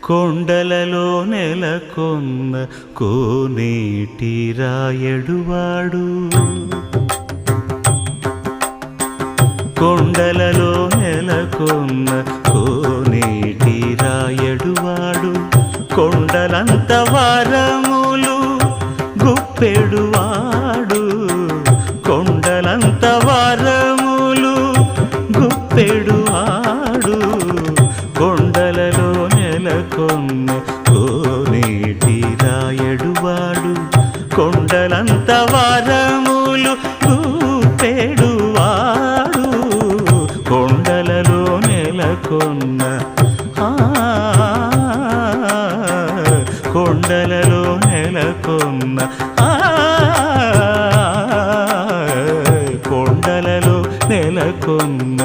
కొండలలో నెలకొన్న కోనేటి రాయడువాడు కొండలలో నెలకొన్న కోనేటి రాయడువాడు కొండలంత వరములు గుప్పెడువాడు కొండలంత వరములు గుప్పెడువాడు కొండలలో నెలకొన్న కోనేటి రాయడువాడు కొండలంత వరములు గుప్పెడువాడు కొండలలో నెలకొన్న కొండలలో నెలకొన్న కొండలలో నెలకొన్న